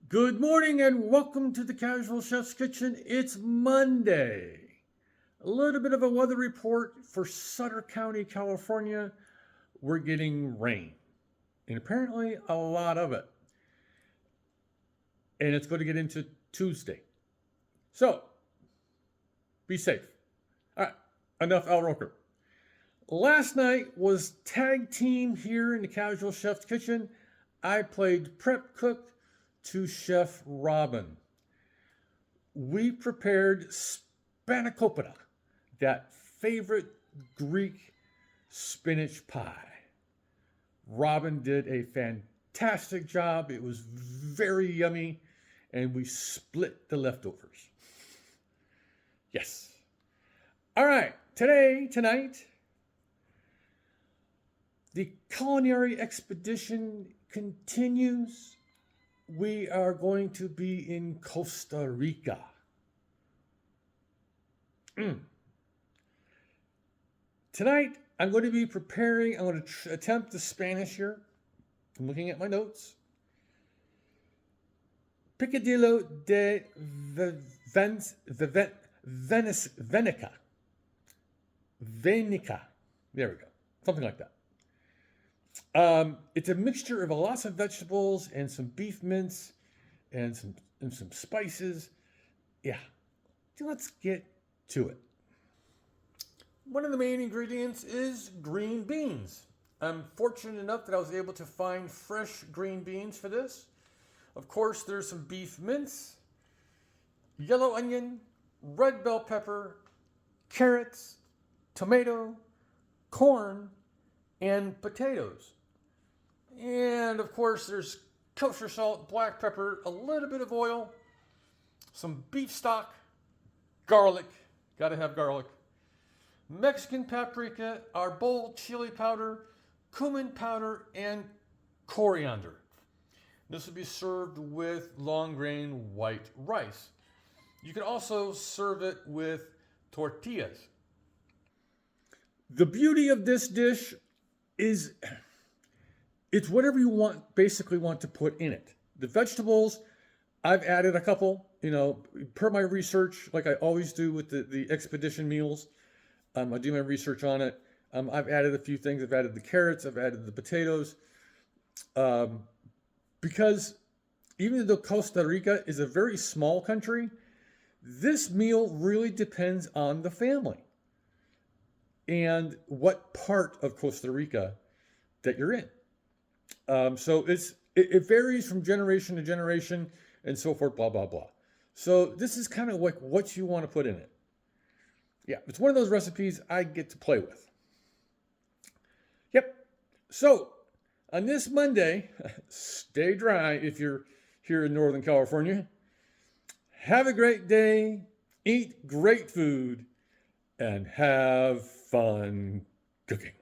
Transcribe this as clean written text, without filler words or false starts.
Good morning and welcome to the Casual Chef's Kitchen. It's Monday. A little bit of a weather report for Sutter County, California. We're getting rain, and apparently a lot of it. And it's going to get into Tuesday. So, be safe. All right, enough Al Roker. Last night was tag team here in the Casual Chef's Kitchen. I played prep cook to Chef Robin. We prepared spanakopita, that favorite Greek spinach pie. Robin did a fantastic job. It was very yummy, and we split the leftovers. Yes. All right, tonight, the culinary expedition continues. We are going to be in Costa Rica. Tonight, I'm going to be preparing, I'm going to attempt the Spanish here. I'm looking at my notes. Picadillo de Vainica. Vainica. There we go. Something like that. It's a mixture of lots of vegetables and some beef mince and some spices. Yeah, let's get to it. One of the main ingredients is green beans. I'm fortunate enough that I was able to find fresh green beans for this. Of course, there's some beef mince, yellow onion, red bell pepper, carrots, tomato, corn, and potatoes. And of course, there's kosher salt, black pepper, a little bit of oil, some beef stock, garlic, gotta have garlic, Mexican paprika, our bold chili powder, cumin powder, and coriander. This will be served with long grain white rice. You can also serve it with tortillas. The beauty of this dish is it's whatever you basically want to put in it. The vegetables, I've added a couple, per my research, like I always do with the expedition meals. I do my research on it. I've added a few things. I've added the carrots. I've added the potatoes. Because even though Costa Rica is a very small country, this meal really depends on the family and what part of Costa Rica that you're in. So it varies from generation to generation and so forth, blah, blah, blah. So this is kind of like what you want to put in it. Yeah, it's one of those recipes I get to play with. Yep. So on this Monday, stay dry if you're here in Northern California. Have a great day, eat great food, and have fun cooking.